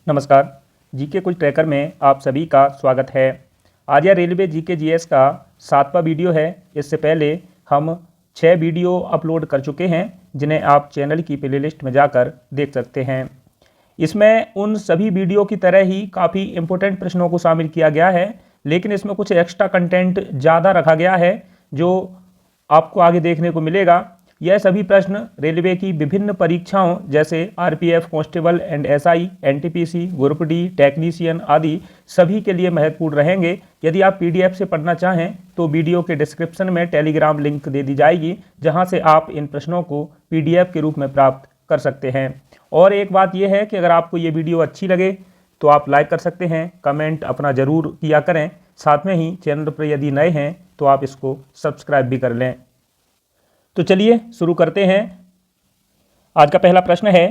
नमस्कार। जीके कुछ ट्रैकर में आप सभी का स्वागत है। आज यह रेलवे जीके जीएस का 7वां वीडियो है। इससे पहले हम 6 वीडियो अपलोड कर चुके हैं जिन्हें आप चैनल की प्लेलिस्ट में जाकर देख सकते हैं। इसमें उन सभी वीडियो की तरह ही काफ़ी इम्पोर्टेंट प्रश्नों को शामिल किया गया है, लेकिन इसमें कुछ एक्स्ट्रा कंटेंट ज़्यादा रखा गया है जो आपको आगे देखने को मिलेगा। यह सभी प्रश्न रेलवे की विभिन्न परीक्षाओं जैसे RPF, constable and SI, NTPC, group D, technician आदि सभी के लिए महत्वपूर्ण रहेंगे। यदि आप पीडीएफ से पढ़ना चाहें तो वीडियो के डिस्क्रिप्शन में टेलीग्राम लिंक दे दी जाएगी, जहां से आप इन प्रश्नों को पीडीएफ के रूप में प्राप्त कर सकते हैं। और एक बात यह है कि अगर आपको ये वीडियो अच्छी लगे तो आप लाइक कर सकते हैं, कमेंट अपना ज़रूर किया करें। साथ में ही चैनल पर यदि नए हैं तो आप इसको सब्सक्राइब भी कर लें। तो चलिए शुरू करते हैं। आज का पहला प्रश्न है,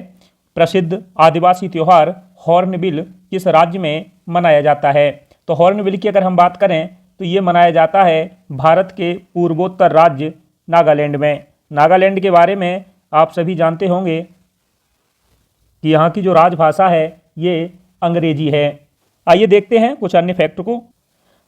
प्रसिद्ध आदिवासी त्यौहार हॉर्नबिल किस राज्य में मनाया जाता है? तो हॉर्नबिल की अगर हम बात करें तो ये मनाया जाता है भारत के पूर्वोत्तर राज्य नागालैंड में। नागालैंड के बारे में आप सभी जानते होंगे कि यहाँ की जो राजभाषा है ये अंग्रेजी है। आइए देखते हैं कुछ अन्य फैक्ट को।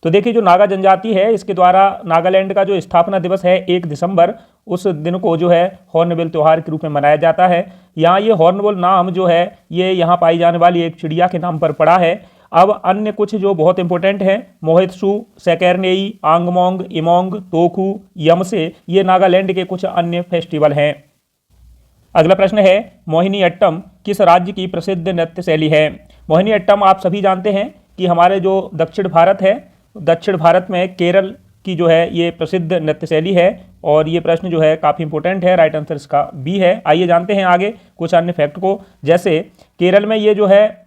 तो देखिए, जो नागा जनजाति है इसके द्वारा नागालैंड का जो स्थापना दिवस है 1 दिसंबर, उस दिन को जो है हॉर्नबिल त्यौहार के रूप में मनाया जाता है। यहाँ ये हॉर्नबिल नाम जो है ये यहाँ पाई जाने वाली एक चिड़िया के नाम पर पड़ा है। अब अन्य कुछ जो बहुत इंपॉर्टेंट हैं, मोहित्सु, सेकेरनेई, आंगमोंग, इमोंग, तोकू, यमसे, ये नागालैंड के कुछ अन्य फेस्टिवल हैं। अगला प्रश्न है, मोहिनीअट्टम किस राज्य की प्रसिद्ध नृत्य शैली है? मोहिनीअट्टम आप सभी जानते हैं कि हमारे जो दक्षिण भारत है, दक्षिण भारत में केरल की जो है ये प्रसिद्ध नृत्य शैली है। और ये प्रश्न जो है काफ़ी इंपॉर्टेंट है, राइट आंसर इसका बी है। आइए जानते हैं आगे कुछ अन्य फैक्ट को। जैसे केरल में ये जो है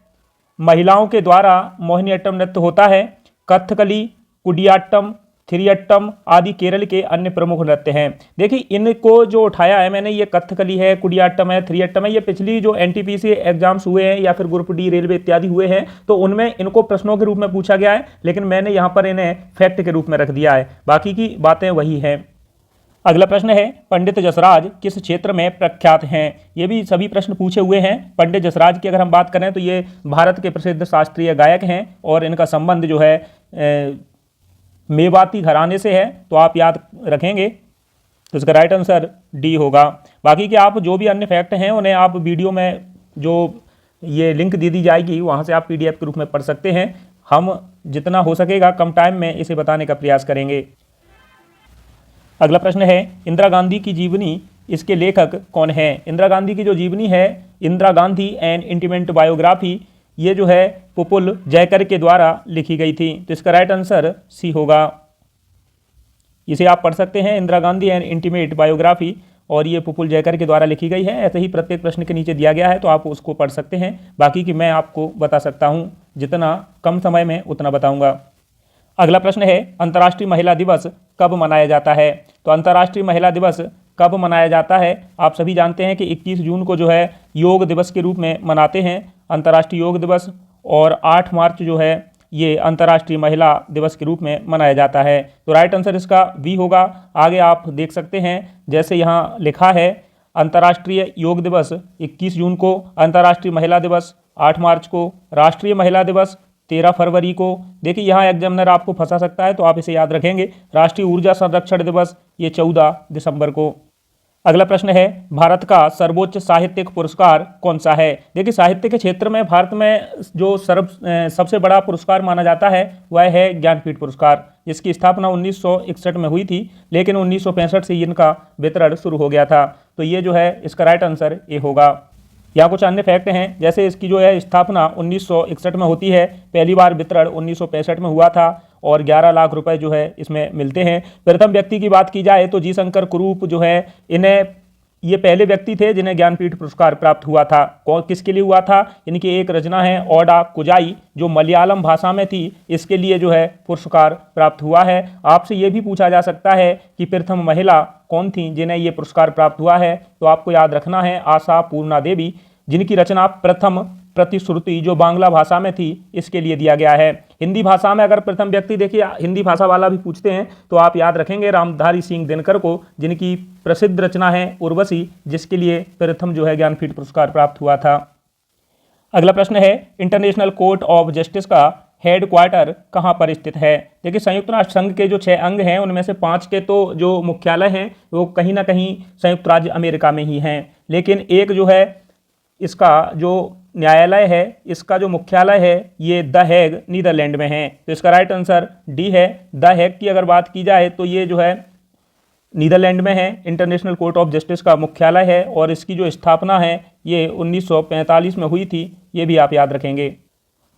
महिलाओं के द्वारा मोहिनीअट्टम नृत्य होता है। कथकली, कुडियाट्टम, थिरियट्टम आदि केरल के अन्य प्रमुख नृत्य हैं। देखिए, इनको जो उठाया है मैंने, ये कथकली है, कुडियाट्टम है, थिरियट्टम है, ये पिछली जो एनटीपीसी एग्जाम्स हुए हैं या फिर ग्रुप डी, रेलवे इत्यादि हुए हैं तो उनमें इनको प्रश्नों के रूप में पूछा गया है, लेकिन मैंने यहाँ पर इन्हें फैक्ट के रूप में रख दिया है। बाकी की बातें वही हैं। अगला प्रश्न है, पंडित जसराज किस क्षेत्र में प्रख्यात हैं? ये भी सभी प्रश्न पूछे हुए हैं। पंडित जसराज की अगर हम बात करें तो ये भारत के प्रसिद्ध शास्त्रीय गायक हैं और इनका संबंध जो है मेवाती घराने से है, तो आप याद रखेंगे। तो इसका राइट आंसर डी होगा। बाकी के आप जो भी अन्य फैक्ट हैं उन्हें आप वीडियो में जो ये लिंक दे दी जाएगी वहाँ से आप पीडीएफ के रूप में पढ़ सकते हैं। हम जितना हो सकेगा कम टाइम में इसे बताने का प्रयास करेंगे। अगला प्रश्न है, इंदिरा गांधी की जीवनी, इसके लेखक कौन है? इंदिरा गांधी की जो जीवनी है, Indira Gandhi N intimate biography, ये जो है पुपुल जयकर के द्वारा लिखी गई थी। तो इसका राइट आंसर सी होगा। इसे आप पढ़ सकते हैं, Indira Gandhi N intimate biography, और ये पुपुल जयकर के द्वारा लिखी गई है। ऐसे ही प्रत्येक प्रश्न के नीचे दिया गया है तो आप उसको पढ़ सकते हैं। बाकी की मैं आपको बता सकता हूँ, जितना कम समय में उतना बताऊँगा। अगला प्रश्न है, अंतर्राष्ट्रीय महिला दिवस कब मनाया जाता है? तो अंतर्राष्ट्रीय महिला दिवस कब मनाया जाता है? आप सभी जानते हैं कि 21 जून को जो है योग दिवस के रूप में मनाते हैं, अंतर्राष्ट्रीय योग दिवस। और 8 मार्च जो है ये अंतर्राष्ट्रीय महिला दिवस के रूप में मनाया जाता है। तो राइट आंसर इसका बी होगा। आगे आप देख सकते हैं, जैसे यहाँ लिखा है, अंतर्राष्ट्रीय योग दिवस 21 जून को, अंतर्राष्ट्रीय महिला दिवस 8 मार्च को, राष्ट्रीय महिला दिवस 13 फरवरी को। देखिए, यहाँ एग्जामिनर आपको फंसा सकता है तो आप इसे याद रखेंगे। राष्ट्रीय ऊर्जा संरक्षण दिवस ये 14 दिसंबर को। अगला प्रश्न है, भारत का सर्वोच्च साहित्यिक पुरस्कार कौन सा है? देखिए, साहित्य के क्षेत्र में भारत में जो सबसे बड़ा पुरस्कार माना जाता है वह है ज्ञानपीठ पुरस्कार, जिसकी स्थापना 1961 में हुई थी, लेकिन 1965 से इनका वितरण शुरू हो गया था। तो ये जो है इसका राइट आंसर ए होगा। यहाँ कुछ अन्य फैक्ट हैं, जैसे इसकी जो है स्थापना 1961 में होती है, पहली बार वितरण 1965 में हुआ था और 11 लाख रुपए जो है इसमें मिलते हैं। प्रथम व्यक्ति की बात की जाए तो जी शंकर कुरूप जो है, इन्हें ये पहले व्यक्ति थे जिन्हें ज्ञानपीठ पुरस्कार प्राप्त हुआ था। कौन, किसके लिए हुआ था? इनकी एक रचना है ओडा कुजाई, जो मलयालम भाषा में थी, इसके लिए जो है पुरस्कार प्राप्त हुआ है। आपसे ये भी पूछा जा सकता है कि प्रथम महिला कौन थी जिन्हें ये पुरस्कार प्राप्त हुआ है? तो आपको याद रखना है आशा पूर्णा देवी, जिनकी रचना प्रथम प्रतिश्रुति जो बांग्ला भाषा में थी इसके लिए दिया गया है। हिंदी भाषा में अगर प्रथम व्यक्ति, देखिए हिंदी भाषा वाला भी पूछते हैं तो आप याद रखेंगे रामधारी सिंह दिनकर को, जिनकी प्रसिद्ध रचना है उर्वशी, जिसके लिए प्रथम जो है ज्ञानपीठ पुरस्कार प्राप्त हुआ था। अगला प्रश्न है इंटरनेशनल कोर्ट ऑफ जस्टिस का हेड क्वार्टर कहाँ पर स्थित है। देखिए संयुक्त राष्ट्र संघ के जो 6 अंग हैं उनमें से 5 के तो जो मुख्यालय हैं वो कहीं ना कहीं संयुक्त राज्य अमेरिका में ही हैं, लेकिन एक जो है इसका जो न्यायालय है इसका जो मुख्यालय है ये द हेग नीदरलैंड में है। तो इसका राइट आंसर डी है। द हेग की अगर बात की जाए तो ये जो है नीदरलैंड में है, इंटरनेशनल कोर्ट ऑफ जस्टिस का मुख्यालय है और इसकी जो स्थापना है ये 1945 में हुई थी, ये भी आप याद रखेंगे।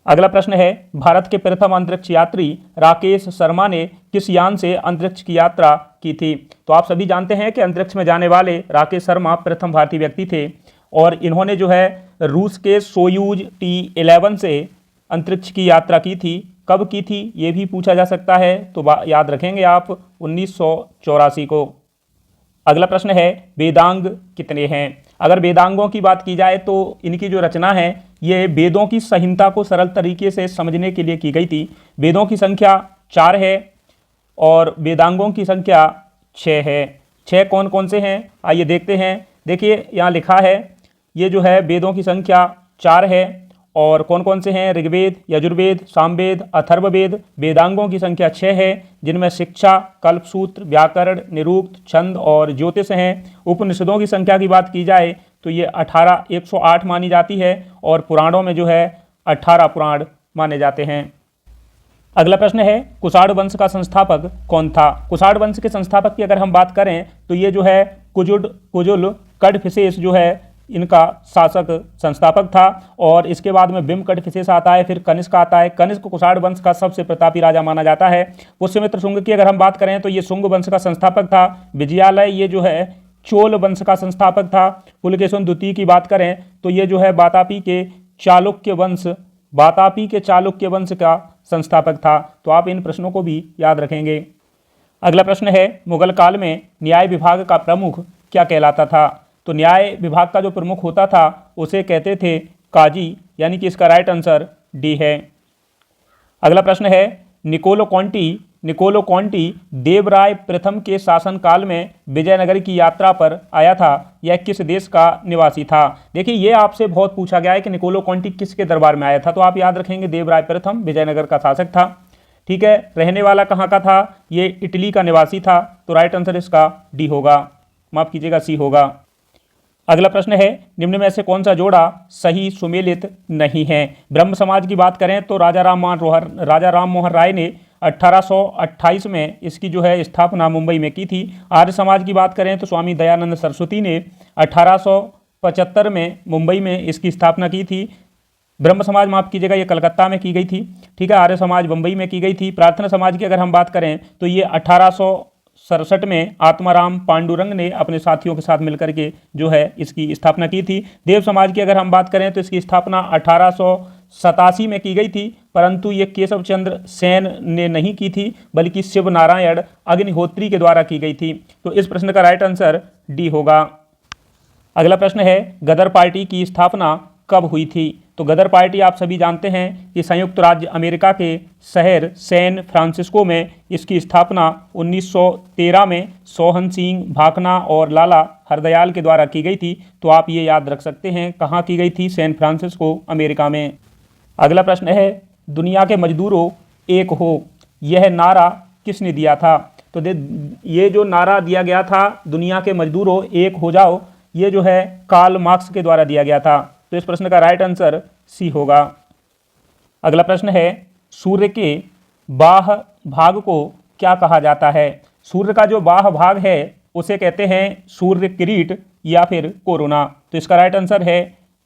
अगला प्रश्न है भारत के प्रथम अंतरिक्ष यात्री राकेश शर्मा ने किस यान से अंतरिक्ष की यात्रा की थी। तो आप सभी जानते हैं कि अंतरिक्ष में जाने वाले राकेश शर्मा प्रथम भारतीय व्यक्ति थे और इन्होंने जो है रूस के सोयूज T11 से अंतरिक्ष की यात्रा की थी। कब की थी ये भी पूछा जा सकता है, तो याद रखेंगे आप 1984 को। अगला प्रश्न है वेदांग कितने हैं। अगर वेदांगों की बात की जाए तो इनकी जो रचना है ये वेदों की संहिता को सरल तरीके से समझने के लिए की गई थी। वेदों की संख्या 4 है और वेदांगों की संख्या 6 है। 6 कौन कौन से हैं आइए देखते हैं। देखिए यहाँ लिखा है ये जो है वेदों की संख्या 4 है और कौन कौन से हैं ऋग्वेद, यजुर्वेद, सामवेद, अथर्ववेद। वेदांगों की संख्या 6 है जिनमें शिक्षा, कल्पसूत्र, व्याकरण, निरुक्त, छंद और ज्योतिष हैं। उपनिषदों की संख्या की बात की जाए तो ये 108 मानी जाती है और पुराणों में जो है 18 पुराण माने जाते हैं। अगला प्रश्न है कुषाण वंश का संस्थापक कौन था। कुषाण वंश के संस्थापक की अगर हम बात करें तो ये जो है कुजुल कड़फिसेस जो है इनका शासक संस्थापक था और इसके बाद में बिंब कड़फिसेस आता है, फिर कनिष्क आता है। कनिष्क कुषाण वंश का सबसे प्रतापी राजा माना जाता है। पुष्यमित्र शुंग की अगर हम बात करें तो ये शुंग वंश का संस्थापक था। विजयालय ये जो है चोल वंश का संस्थापक था। पुलकेशिन द्वितीय की बात करें तो ये जो है वातापी के चालुक्य वंश का संस्थापक था। तो आप इन प्रश्नों को भी याद रखेंगे। अगला प्रश्न है मुगल काल में न्याय विभाग का प्रमुख क्या कहलाता था। तो न्याय विभाग का जो प्रमुख होता था उसे कहते थे काजी, यानी कि इसका राइट आंसर डी है। अगला प्रश्न है निकोलो कॉन्टी देवराय प्रथम के शासनकाल में विजयनगर की यात्रा पर आया था। यह किस देश का निवासी था। देखिए ये आपसे बहुत पूछा गया है कि निकोलो कॉन्टी किसके दरबार में आया था, तो आप याद रखेंगे देवराय प्रथम विजयनगर का शासक था। ठीक है, रहने वाला कहाँ का था, ये इटली का निवासी था। तो राइट आंसर इसका डी होगा, माफ कीजिएगा सी होगा। अगला प्रश्न है निम्न में से कौन सा जोड़ा सही सुमेलित नहीं है। ब्रह्म समाज की बात करें तो राजा राम मोहन राय ने 1828 में इसकी जो है स्थापना मुंबई में की थी। आर्य समाज की बात करें तो स्वामी दयानंद सरस्वती ने 1875 में मुंबई में इसकी स्थापना की थी। ब्रह्म समाज माफ कीजिएगा ये कलकत्ता में की गई थी। ठीक है, आर्य समाज मुंबई में की गई थी। प्रार्थना समाज की अगर हम बात करें तो ये 1867 में आत्माराम पांडुरंग ने अपने साथियों के साथ मिलकर के जो है इसकी स्थापना की थी। देव समाज की अगर हम बात करें तो इसकी स्थापना 1887 में की गई थी, परंतु ये केशव चंद्र सेन ने नहीं की थी बल्कि शिव नारायण अग्निहोत्री के द्वारा की गई थी। तो इस प्रश्न का राइट आंसर डी होगा। अगला प्रश्न है गदर पार्टी की स्थापना कब हुई थी। तो गदर पार्टी आप सभी जानते हैं कि संयुक्त राज्य अमेरिका के शहर सैन फ्रांसिस्को में इसकी स्थापना 1913 में सोहन सिंह भाकना और लाला हरदयाल के द्वारा की गई थी। तो आप ये याद रख सकते हैं कहाँ की गई थी, सैन फ्रांसिस्को अमेरिका में। अगला प्रश्न है दुनिया के मजदूरों एक हो, यह नारा किसने दिया था। तो ये जो नारा दिया गया था दुनिया के मजदूरों एक हो जाओ, ये जो है कार्ल मार्क्स के द्वारा दिया गया था। तो इस प्रश्न का राइट आंसर सी होगा। अगला प्रश्न है सूर्य के बाह्य भाग को क्या कहा जाता है। सूर्य का जो बाह्य भाग है उसे कहते हैं सूर्य किरीट या फिर कोरोना। तो इसका राइट आंसर है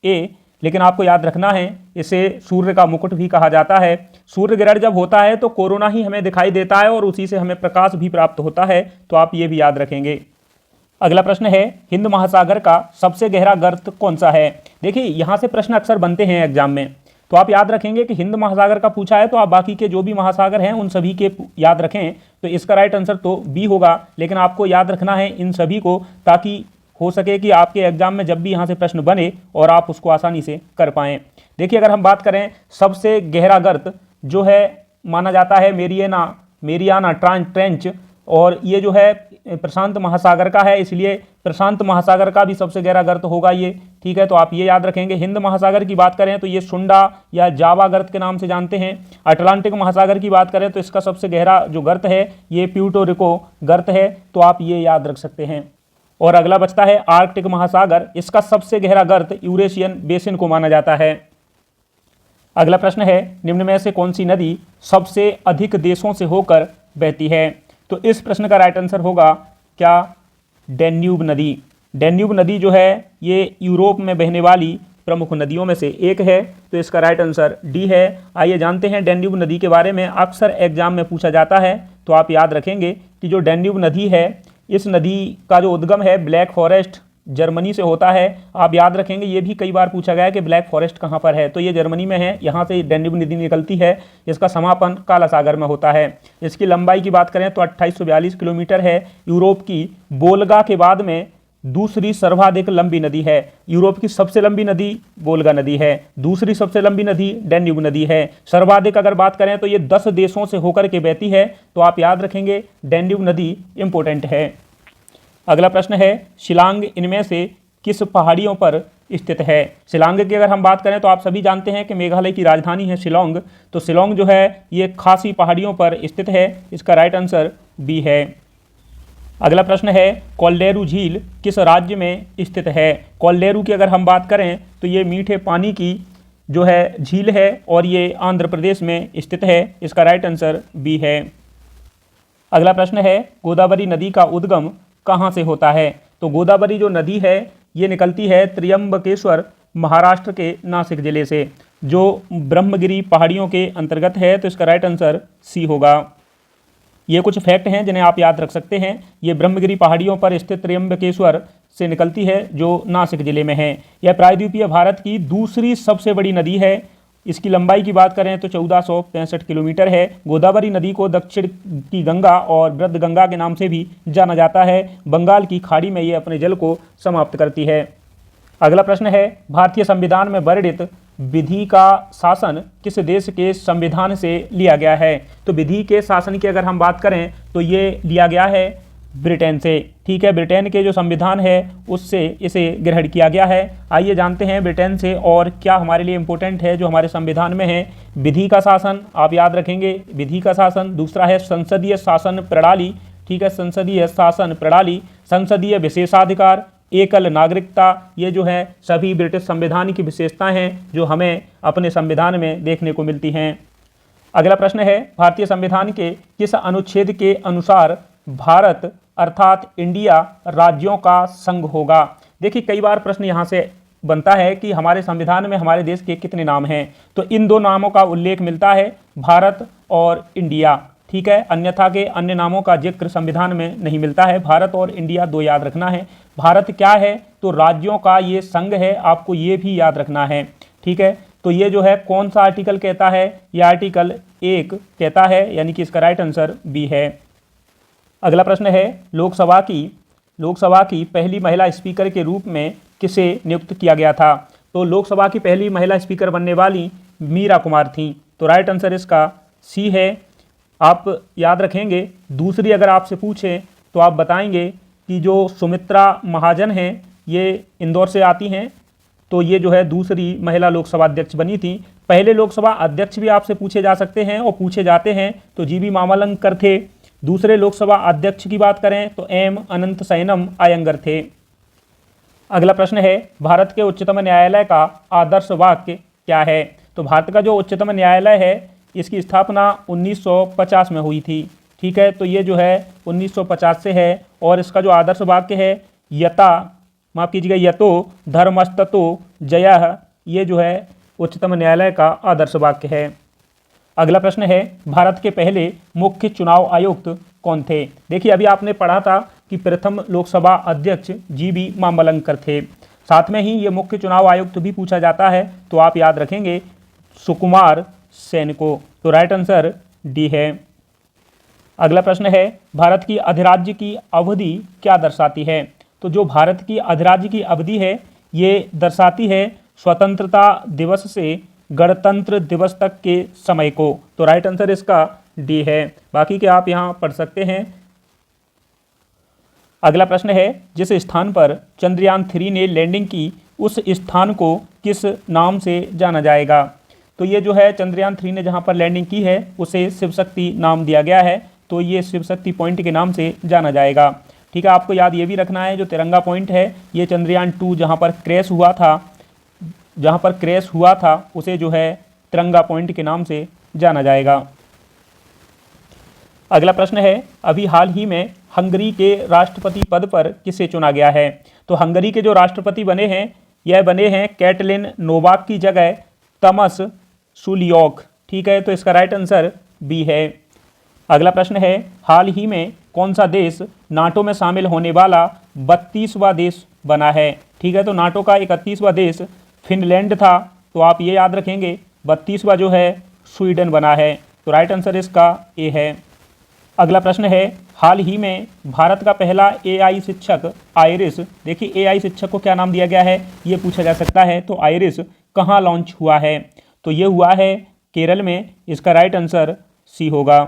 ए, लेकिन आपको याद रखना है इसे सूर्य का मुकुट भी कहा जाता है। सूर्य ग्रहण जब होता है तो कोरोना ही हमें दिखाई देता है और उसी से हमें प्रकाश भी प्राप्त होता है। तो आप ये भी याद रखेंगे। अगला प्रश्न है हिंद महासागर का सबसे गहरा गर्त कौन सा है। देखिए यहाँ से प्रश्न अक्सर बनते हैं एग्जाम में, तो आप याद रखेंगे कि हिंद महासागर का पूछा है तो आप बाकी के जो भी महासागर हैं उन सभी के याद रखें। तो इसका राइट आंसर तो बी होगा, लेकिन आपको याद रखना है इन सभी को ताकि हो सके कि आपके एग्जाम में जब भी यहाँ से प्रश्न बने और आप उसको आसानी से कर पाएँ। देखिए अगर हम बात करें सबसे गहरा गर्त जो है माना जाता है मेरियाना ट्रेंच, और ये जो है प्रशांत महासागर का है, इसलिए प्रशांत महासागर का भी सबसे गहरा गर्त होगा ये। ठीक है, तो आप ये याद रखेंगे। हिंद महासागर की बात करें तो ये सुंडा या जावा गर्त के नाम से जानते हैं। अटलांटिक महासागर की बात करें तो इसका सबसे गहरा जो गर्त है ये प्यूर्टो रिको गर्त है, तो आप ये याद रख सकते हैं। और अगला बचता है आर्कटिक महासागर, इसका सबसे गहरा गर्त यूरेशियन बेसिन को माना जाता है। अगला प्रश्न है, निम्न में से कौन सी नदी सबसे अधिक देशों से होकर बहती है? तो इस प्रश्न का राइट आंसर होगा क्या? डैन्यूब नदी। डैन्यूब नदी जो है ये यूरोप में बहने वाली प्रमुख नदियों में से एक है, तो इसका राइट आंसर डी है। आइए जानते हैं डैन्यूब नदी के बारे में, अक्सर एग्जाम में पूछा जाता है, तो आप याद रखेंगे कि जो डैन्यूब नदी है, इस नदी का जो उद्गम है ब्लैक फॉरेस्ट जर्मनी से होता है। आप याद रखेंगे ये भी कई बार पूछा गया है कि ब्लैक फॉरेस्ट कहाँ पर है, तो ये जर्मनी में है, यहाँ से डैन्यूब नदी निकलती है। इसका समापन काला सागर में होता है। इसकी लंबाई की बात करें तो 2842 किलोमीटर है। यूरोप की वोल्गा के बाद में दूसरी सर्वाधिक लंबी नदी है। यूरोप की सबसे लंबी नदी वोल्गा नदी है, दूसरी सबसे लंबी नदी डैन्यूब नदी है। सर्वाधिक अगर बात करें तो ये 10 देशों से होकर के बहती है, तो आप याद रखेंगे डैन्यूब नदी इंपॉर्टेंट है। अगला प्रश्न है, शिलांग इनमें से किस पहाड़ियों पर स्थित है? शिलांग की अगर हम बात करें तो आप सभी जानते हैं कि मेघालय की राजधानी है शिलांग, तो शिलांग जो है ये खासी पहाड़ियों पर स्थित है। इसका राइट आंसर बी है। अगला प्रश्न है, कोल्डेरू झील किस राज्य में स्थित है? कोल्डेरू की अगर हम बात करें तो ये मीठे पानी की जो है झील है और ये आंध्र प्रदेश में स्थित है। इसका राइट आंसर बी है। अगला प्रश्न है, गोदावरी नदी का उद्गम कहाँ से होता है? तो गोदावरी जो नदी है ये निकलती है त्र्यंबकेश्वर महाराष्ट्र के नासिक जिले से, जो ब्रह्मगिरी पहाड़ियों के अंतर्गत है, तो इसका राइट आंसर सी होगा। ये कुछ फैक्ट हैं जिन्हें आप याद रख सकते हैं। ये ब्रह्मगिरी पहाड़ियों पर स्थित त्र्यंबकेश्वर से निकलती है जो नासिक जिले में है। यह प्रायद्वीपीय भारत की दूसरी सबसे बड़ी नदी है। इसकी लंबाई की बात करें तो 1465 किलोमीटर है। गोदावरी नदी को दक्षिण की गंगा और वृद्ध गंगा के नाम से भी जाना जाता है। बंगाल की खाड़ी में ये अपने जल को समाप्त करती है। अगला प्रश्न है, भारतीय संविधान में वर्णित विधि का शासन किस देश के संविधान से लिया गया है? तो विधि के शासन की अगर हम बात करें तो ये लिया गया है ब्रिटेन से। ठीक है, ब्रिटेन के जो संविधान है उससे इसे ग्रहण किया गया है। आइए जानते हैं ब्रिटेन से और क्या हमारे लिए इंपॉर्टेंट है जो हमारे संविधान में है। विधि का शासन आप याद रखेंगे, विधि का शासन। दूसरा है संसदीय शासन प्रणाली। ठीक है, संसदीय शासन प्रणाली, संसदीय विशेषाधिकार, एकल नागरिकता, ये जो है सभी ब्रिटिश संविधान की विशेषताएं हैं जो हमें अपने संविधान में देखने को मिलती हैं। अगला प्रश्न है, भारतीय संविधान के किस अनुच्छेद के अनुसार भारत अर्थात इंडिया राज्यों का संघ होगा? देखिए कई बार प्रश्न यहाँ से बनता है कि हमारे संविधान में हमारे देश के कितने नाम हैं, तो इन दो नामों का उल्लेख मिलता है, भारत और इंडिया। ठीक है, अन्यथा के अन्य नामों का जिक्र संविधान में नहीं मिलता है। भारत और इंडिया दो याद रखना है। भारत क्या है? तो राज्यों का ये संघ है, आपको ये भी याद रखना है। ठीक है, तो ये जो है कौन सा आर्टिकल कहता है? ये आर्टिकल 1 कहता है, यानी कि इसका राइट आंसर बी है। अगला प्रश्न है, लोकसभा की पहली महिला स्पीकर के रूप में किसे नियुक्त किया गया था? तो लोकसभा की पहली महिला स्पीकर बनने वाली मीरा कुमार थी, तो राइट आंसर इसका सी है। आप याद रखेंगे, दूसरी अगर आपसे पूछें तो आप बताएंगे कि जो सुमित्रा महाजन हैं ये इंदौर से आती हैं, तो ये जो है दूसरी महिला लोकसभा अध्यक्ष बनी थी। पहले लोकसभा अध्यक्ष भी आपसे पूछे जा सकते हैं और पूछे जाते हैं, तो जीवी मामलंकर थे। दूसरे लोकसभा अध्यक्ष की बात करें तो एम अनंत सैनम अयंगर थे। अगला प्रश्न है, भारत के उच्चतम न्यायालय का आदर्श वाक्य क्या है? तो भारत का जो उच्चतम न्यायालय है इसकी स्थापना 1950 में हुई थी। ठीक है, तो ये जो है 1950 से है और इसका जो आदर्श वाक्य है यतो धर्मस्ततो जयः, ये जो है उच्चतम न्यायालय का आदर्श वाक्य है। अगला प्रश्न है, भारत के पहले मुख्य चुनाव आयुक्त कौन थे? देखिए अभी आपने पढ़ा था कि प्रथम लोकसभा अध्यक्ष जीवी मामलंकर थे। साथ में ही ये मुख्य चुनाव आयुक्त भी पूछा जाता है, तो आप याद रखेंगे सुकुमार सेन को, तो राइट आंसर डी है। अगला प्रश्न है, भारत की अधिराज्य की अवधि क्या दर्शाती है? तो जो भारत की अधिराज्य की अवधि है ये दर्शाती है स्वतंत्रता दिवस से गणतंत्र दिवस तक के समय को, तो राइट आंसर इसका डी है। बाकी के आप यहाँ पढ़ सकते हैं। अगला प्रश्न है, जिस स्थान पर चंद्रयान 3 ने लैंडिंग की उस स्थान को किस नाम से जाना जाएगा? तो ये जो है चंद्रयान 3 ने जहाँ पर लैंडिंग की है उसे शिव शक्ति नाम दिया गया है, तो ये शिव शक्ति पॉइंट के नाम से जाना जाएगा। ठीक है, आपको याद ये भी रखना है जो तिरंगा पॉइंट है ये चंद्रयान 2 जहाँ पर क्रैश हुआ था उसे जो है तिरंगा पॉइंट के नाम से जाना जाएगा। अगला प्रश्न है, अभी हाल ही में हंगरी के राष्ट्रपति पद पर किसे चुना गया है? तो हंगरी के जो राष्ट्रपति बने हैं यह बने हैं कैटलिन नोवाक की जगह तमस सुलियोक। ठीक है, तो इसका राइट आंसर बी है। अगला प्रश्न है, हाल ही में कौन सा देश नाटो में शामिल होने वाला 32वां देश बना है? ठीक है, तो नाटो का 31वां देश फिनलैंड था, तो आप ये याद रखेंगे 32वां जो है स्वीडन बना है, तो राइट आंसर इसका ए है। अगला प्रश्न है, हाल ही में भारत का पहला एआई शिक्षक आइरिस, देखिए एआई शिक्षक को क्या नाम दिया गया है ये पूछा जा सकता है, तो आइरिस कहाँ लॉन्च हुआ है? तो ये हुआ है केरल में, इसका राइट आंसर सी होगा।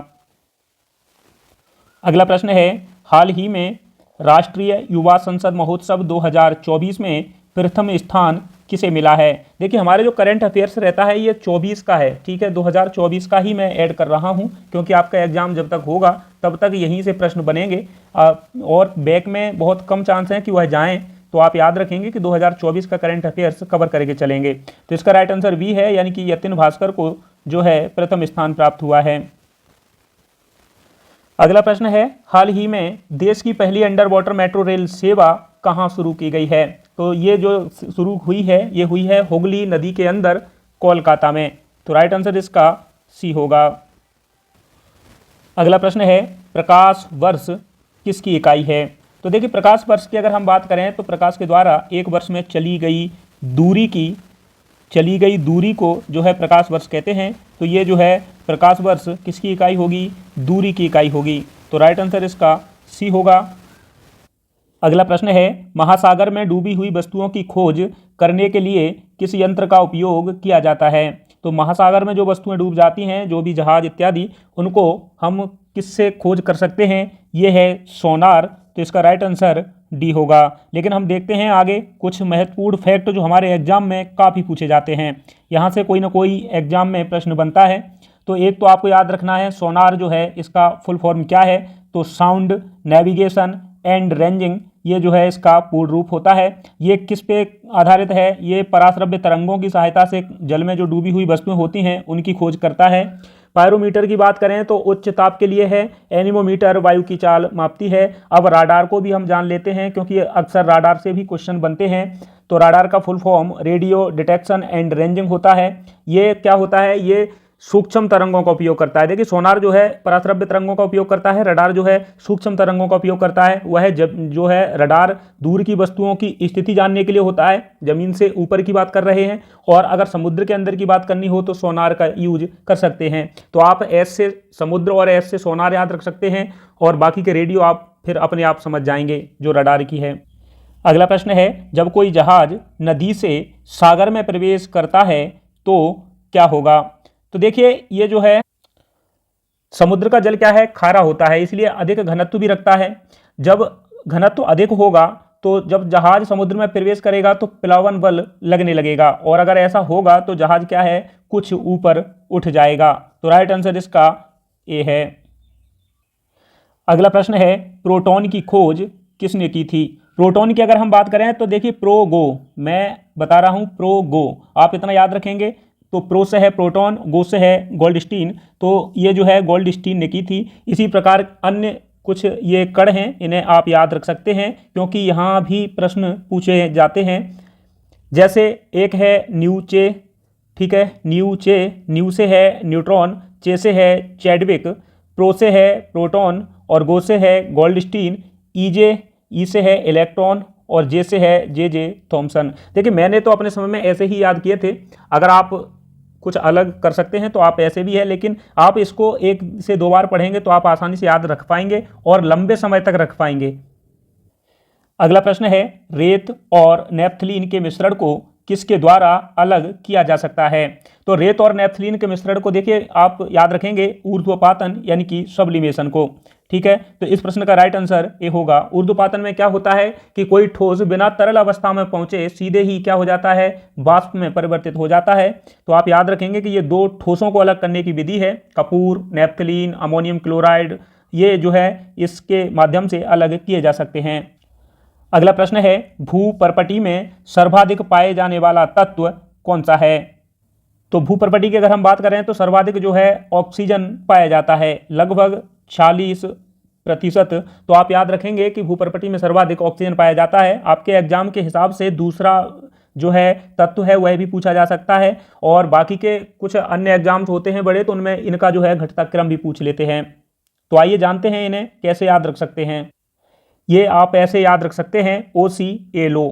अगला प्रश्न है, हाल ही में राष्ट्रीय युवा संसद महोत्सव 2024 में प्रथम स्थान किसे मिला है? देखिए हमारे जो करंट अफेयर्स रहता है ये 24 का है, ठीक है, 2024 का ही मैं ऐड कर रहा हूँ क्योंकि आपका एग्जाम जब तक होगा तब तक यहीं से प्रश्न बनेंगे और बैक में बहुत कम चांस हैं कि वह जाएं, तो आप याद रखेंगे कि 2024 का करंट अफेयर्स कवर करके चलेंगे। तो इसका राइट आंसर बी है, यानी कि यतिन भास्कर को जो है प्रथम स्थान प्राप्त हुआ है। अगला प्रश्न है, हाल ही में देश की पहली अंडर वाटर मेट्रो रेल सेवा कहाँ शुरू की गई है? तो ये जो शुरू हुई है ये हुई है हुगली नदी के अंदर कोलकाता में, तो राइट आंसर इसका सी होगा। अगला प्रश्न है, प्रकाश वर्ष किसकी इकाई है? तो देखिए प्रकाश वर्ष की अगर हम बात करें तो प्रकाश के द्वारा एक वर्ष में चली गई दूरी को जो है प्रकाश वर्ष कहते हैं, तो ये जो है प्रकाश वर्ष किसकी इकाई होगी? दूरी की इकाई होगी, तो राइट आंसर इसका सी होगा। अगला प्रश्न है, महासागर में डूबी हुई वस्तुओं की खोज करने के लिए किस यंत्र का उपयोग किया जाता है? तो महासागर में जो वस्तुएं डूब जाती हैं, जो भी जहाज इत्यादि, उनको हम किससे खोज कर सकते हैं? ये है सोनार, तो इसका राइट आंसर डी होगा। लेकिन हम देखते हैं आगे कुछ महत्वपूर्ण फैक्ट जो हमारे एग्जाम में काफ़ी पूछे जाते हैं, यहाँ से कोई ना कोई एग्जाम में प्रश्न बनता है। तो एक तो आपको याद रखना है सोनार जो है इसका फुल फॉर्म क्या है? तो साउंड नेविगेशन एंड रेंजिंग, ये जो है इसका पूर्ण रूप होता है। ये किस पे आधारित है? ये पराश्रव्य तरंगों की सहायता से जल में जो डूबी हुई वस्तुएं होती हैं उनकी खोज करता है। पायरोमीटर की बात करें तो उच्च ताप के लिए है। एनीमोमीटर वायु की चाल मापती है। अब राडार को भी हम जान लेते हैं क्योंकि अक्सर राडार से भी क्वेश्चन बनते हैं। तो राडार का full form radio detection and ranging होता है। ये क्या होता है? ये सूक्ष्म तरंगों का उपयोग करता है। देखिए सोनार जो है पराश्रव्य तरंगों का उपयोग करता है, रडार जो है सूक्ष्म तरंगों का उपयोग करता है। वह जब जो है रडार दूर की वस्तुओं की स्थिति जानने के लिए होता है, जमीन से ऊपर की बात कर रहे हैं, और अगर समुद्र के अंदर की बात करनी हो तो सोनार का यूज कर सकते हैं। तो आप एस से समुद्र और एस से सोनार याद रख सकते हैं और बाकी के रेडियो आप फिर अपने आप समझ जाएंगे जो रडार की है। अगला प्रश्न है, जब कोई जहाज नदी से सागर में प्रवेश करता है तो क्या होगा? तो देखिए ये जो है समुद्र का जल क्या है? खारा होता है, इसलिए अधिक घनत्व भी रखता है। जब घनत्व अधिक होगा तो जब जहाज समुद्र में प्रवेश करेगा तो प्लावन बल लगने लगेगा, और अगर ऐसा होगा तो जहाज क्या है? कुछ ऊपर उठ जाएगा। तो राइट आंसर इसका ए है। अगला प्रश्न है, प्रोटॉन की खोज किसने की थी? प्रोटॉन की अगर हम बात करें तो देखिए प्रोगो, मैं बता रहा हूं प्रोगो, आप इतना याद रखेंगे। तो प्रो से है प्रोटॉन, गो से है गोल्डस्टीन, तो ये जो है गोल्डस्टीन ने की थी। इसी प्रकार अन्य कुछ ये कण हैं, इन्हें आप याद रख सकते हैं क्योंकि यहाँ भी प्रश्न पूछे जाते हैं। जैसे एक है न्यूचे, ठीक है, न्यू से है न्यूट्रॉन, चे से है चैडविक, प्रो से है प्रोटॉन और गो से है गोल्डस्टीन, ई से है इलेक्ट्रॉन और जे से है जे थॉमसन। देखिए मैंने तो अपने समय में ऐसे ही याद किए थे, अगर आप कुछ अलग कर सकते हैं तो आप ऐसे भी है, लेकिन आप इसको एक से दो बार पढ़ेंगे तो आप आसानी से याद रख पाएंगे और लंबे समय तक रख पाएंगे। अगला प्रश्न है, रेत और नेपथलीन के मिश्रण को किसके द्वारा अलग किया जा सकता है? तो रेत और नेपथलीन के मिश्रण को देखिए आप याद रखेंगे ऊर्ध्वपातन यानी कि सब्लिमेशन को, ठीक है, तो इस प्रश्न का राइट आंसर ए होगा। ऊर्ध्वपातन में क्या होता है कि कोई ठोस बिना तरल अवस्था में पहुंचे सीधे ही क्या हो जाता है, वाष्प में परिवर्तित हो जाता है। तो आप याद रखेंगे कि ये दो ठोसों को अलग करने की विधि है, कपूर, नेफ्थलीन, अमोनियम क्लोराइड, ये जो है इसके माध्यम से अलग किए जा सकते हैं। अगला प्रश्न है, भूपर्पटी में सर्वाधिक पाए जाने वाला तत्व कौन सा है? तो भूपर्पटी की अगर हम बात करें तो सर्वाधिक जो है ऑक्सीजन पाया जाता है, लगभग 46%। तो आप याद रखेंगे कि भूपर्पटी में सर्वाधिक ऑक्सीजन पाया जाता है। आपके एग्जाम के हिसाब से दूसरा जो है तत्व है वह भी पूछा जा सकता है, और बाकी के कुछ अन्य एग्जाम्स होते हैं बड़े, तो उनमें इनका जो है घटता क्रम भी पूछ लेते हैं। तो आइए जानते हैं इन्हें कैसे याद रख सकते हैं। ये आप ऐसे याद रख सकते हैं, OCaLO,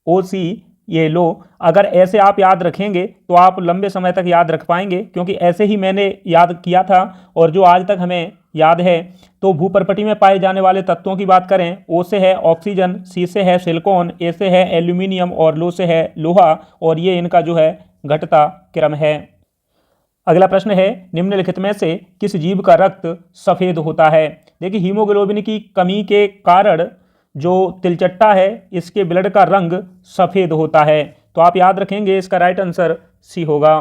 OCaLO। अगर ऐसे आप याद रखेंगे तो आप लंबे समय तक याद रख पाएंगे, क्योंकि ऐसे ही मैंने याद किया था और जो आज तक हमें याद है। तो भूपर्पटी में पाए जाने वाले तत्वों की बात करें, O से है ऑक्सीजन, C से है सिलिकॉन, A से है एल्यूमिनियम और लो से है लोहा, और ये इनका जो है घटता क्रम है। अगला प्रश्न है, निम्नलिखित में से किस जीव का रक्त सफेद होता है? देखिए, हीमोग्लोबिन की कमी के कारण जो तिलचट्टा है इसके ब्लड का रंग सफेद होता है। तो आप याद रखेंगे इसका राइट आंसर सी होगा।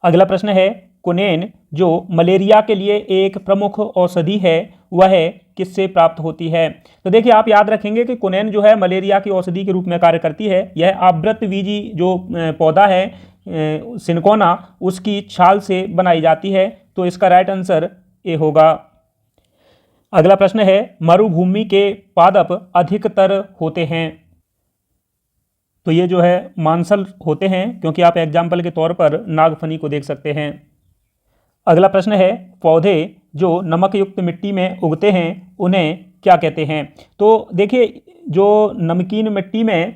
अगला प्रश्न है, कुनेन जो मलेरिया के लिए एक प्रमुख औषधि है वह किससे प्राप्त होती है? तो देखिए, आप याद रखेंगे कि कुनेन जो है मलेरिया की औषधि के रूप में कार्य करती है। यह आवृतबीजी जो पौधा है सिनकोना, उसकी छाल से बनाई जाती है। तो इसका राइट आंसर ए होगा। अगला प्रश्न है, मरुभूमि के पादप अधिकतर होते हैं? तो ये जो है मांसल होते हैं, क्योंकि आप एग्जाम्पल के तौर पर नागफनी को देख सकते हैं। अगला प्रश्न है, पौधे जो नमक युक्त मिट्टी में उगते हैं उन्हें क्या कहते हैं? तो देखिए, जो नमकीन मिट्टी में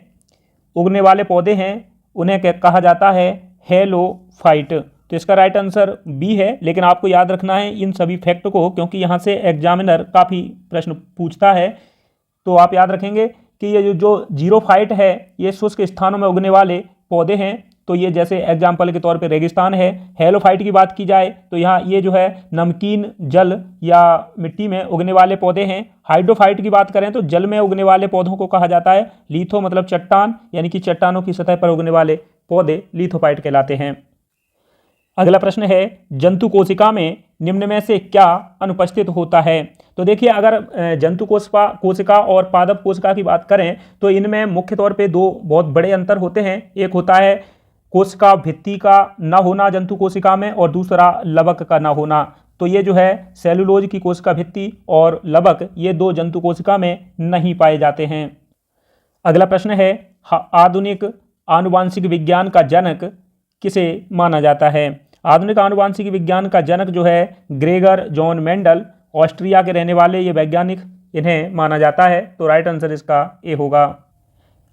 उगने वाले पौधे हैं उन्हें कहा जाता है हेलोफाइट। तो इसका राइट आंसर बी है। लेकिन आपको याद रखना है इन सभी फैक्ट को, क्योंकि यहाँ से एग्जामिनर काफ़ी प्रश्न पूछता है। तो आप याद रखेंगे कि ये जो जीरोफाइट है ये शुष्क स्थानों में उगने वाले पौधे हैं। तो ये जैसे एग्जाम्पल के तौर पे रेगिस्तान है। हेलोफाइट की बात की जाए तो यहाँ ये जो है नमकीन जल या मिट्टी में उगने वाले पौधे हैं। हाइड्रोफाइट की बात करें तो जल में उगने वाले पौधों को कहा जाता है लिथो, मतलब चट्टान, यानी कि चट्टानों की सतह पर उगने वाले पौधे लिथोफाइट कहलाते हैं। अगला प्रश्न है, जंतु कोशिका में निम्न में से क्या अनुपस्थित होता है? तो देखिए, अगर जंतु कोशिका और पादप कोशिका की बात करें तो इनमें मुख्य तौर पे दो बहुत बड़े अंतर होते हैं। एक होता है कोशिका भित्ति का न होना जंतु कोशिका में, और दूसरा लवक का न होना। तो ये जो है सेलुलोज की कोशिका भित्ति और लवक, ये दो जंतु कोशिका में नहीं पाए जाते हैं। अगला प्रश्न है, आधुनिक आनुवांशिक विज्ञान का जनक किसे माना जाता है? आधुनिक आनुवांशिक विज्ञान का जनक जो है ग्रेगर जॉन मेंडल, ऑस्ट्रिया के रहने वाले ये वैज्ञानिक, इन्हें माना जाता है। तो राइट आंसर इसका ए होगा।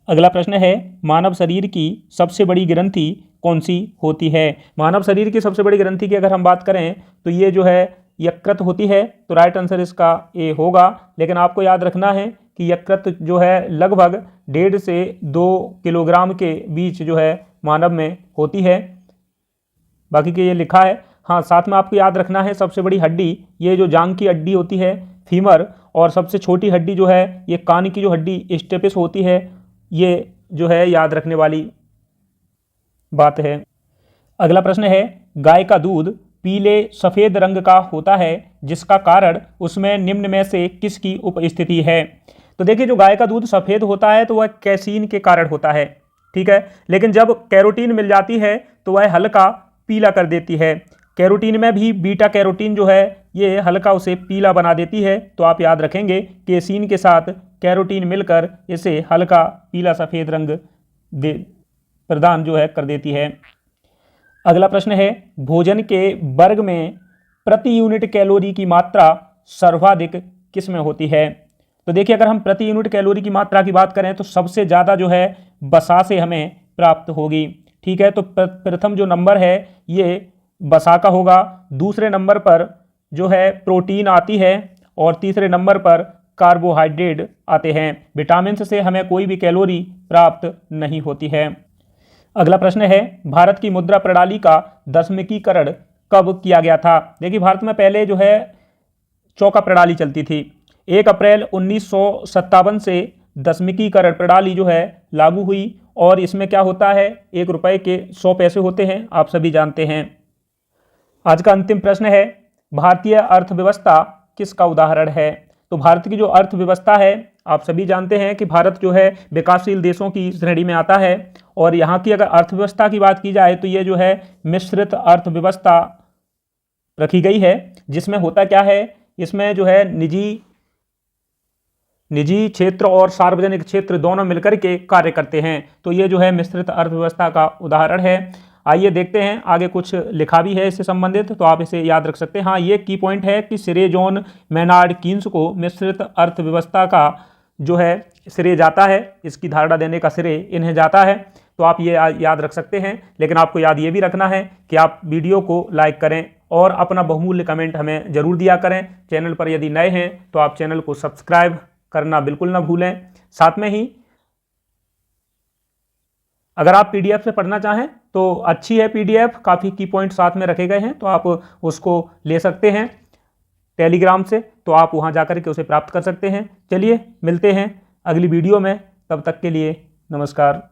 अगला प्रश्न है, मानव शरीर की सबसे बड़ी ग्रंथि कौन सी होती है? मानव शरीर की सबसे बड़ी ग्रंथि की अगर हम बात करें तो ये जो है यकृत होती है। तो राइट आंसर इसका ए होगा। लेकिन आपको याद रखना है कि यकृत जो है लगभग 1.5 से 2 किलोग्राम के बीच जो है मानव में होती है। बाकी के ये लिखा है। हाँ, साथ में आपको याद रखना है सबसे बड़ी हड्डी ये जो जांघ की हड्डी होती है फीमर, और सबसे छोटी हड्डी जो है ये कान की जो हड्डी स्टेपिस होती है। ये जो है याद रखने वाली बात है। अगला प्रश्न है, गाय का दूध पीले सफ़ेद रंग का होता है जिसका कारण उसमें निम्न में से किसकी उपस्थिति है? तो देखिए, जो गाय का दूध सफ़ेद होता है तो वह कैसीन के कारण होता है, ठीक है। लेकिन जब कैरोटीन मिल जाती है तो वह हल्का पीला कर देती है। कैरोटीन में भी बीटा कैरोटीन जो है ये हल्का उसे पीला बना देती है। तो आप याद रखेंगे केसीन के साथ कैरोटीन मिलकर इसे हल्का पीला सफ़ेद रंग प्रदान जो है कर देती है। अगला प्रश्न है, भोजन के वर्ग में प्रति यूनिट कैलोरी की मात्रा सर्वाधिक किस में होती है? तो देखिए, अगर हम प्रति यूनिट कैलोरी की मात्रा की बात करें तो सबसे ज़्यादा जो है वसा से हमें प्राप्त होगी, ठीक है। तो प्रथम जो नंबर है ये वसा का होगा, दूसरे नंबर पर जो है प्रोटीन आती है, और तीसरे नंबर पर कार्बोहाइड्रेट आते हैं। विटामिन से हमें कोई भी कैलोरी प्राप्त नहीं होती है। अगला प्रश्न है, भारत की मुद्रा प्रणाली का दशमकीकरण कब किया गया था? देखिए, भारत में पहले जो है चौका प्रणाली चलती थी। 1 अप्रैल 1957 से दशमिकीकरण प्रणाली जो है लागू हुई और इसमें क्या होता है, 1 रुपए के 100 पैसे होते हैं, आप सभी जानते हैं। आज का अंतिम प्रश्न है, भारतीय अर्थव्यवस्था किसका उदाहरण है? तो भारत की जो अर्थव्यवस्था है, आप सभी जानते हैं कि भारत जो है विकासशील देशों की श्रेणी में आता है और यहाँ की अगर अर्थव्यवस्था की बात की जाए तो ये जो है मिश्रित अर्थव्यवस्था रखी गई है, जिसमें होता क्या है, इसमें जो है निजी क्षेत्र और सार्वजनिक क्षेत्र दोनों मिलकर के कार्य करते हैं। तो ये जो है मिश्रित अर्थव्यवस्था का उदाहरण है। आइए देखते हैं, आगे कुछ लिखा भी है इससे संबंधित, तो आप इसे याद रख सकते हैं। हाँ, ये की पॉइंट है कि श्रेय जॉन मेनार्ड कीन्स को मिश्रित अर्थव्यवस्था का जो है श्रेय जाता है, इसकी धारणा देने का श्रेय इन्हें जाता है। तो आप ये याद रख सकते हैं, लेकिन आपको याद ये भी रखना है कि आप वीडियो को लाइक करें और अपना बहुमूल्य कमेंट हमें जरूर दिया करें। चैनल पर यदि नए हैं तो आप चैनल को सब्सक्राइब करना बिल्कुल ना भूलें। साथ में ही अगर आप पीडीएफ से पढ़ना चाहें तो अच्छी है पीडीएफ, काफ़ी की पॉइंट साथ में रखे गए हैं, तो आप उसको ले सकते हैं टेलीग्राम से, तो आप वहां जाकर के उसे प्राप्त कर सकते हैं। चलिए मिलते हैं अगली वीडियो में, तब तक के लिए नमस्कार।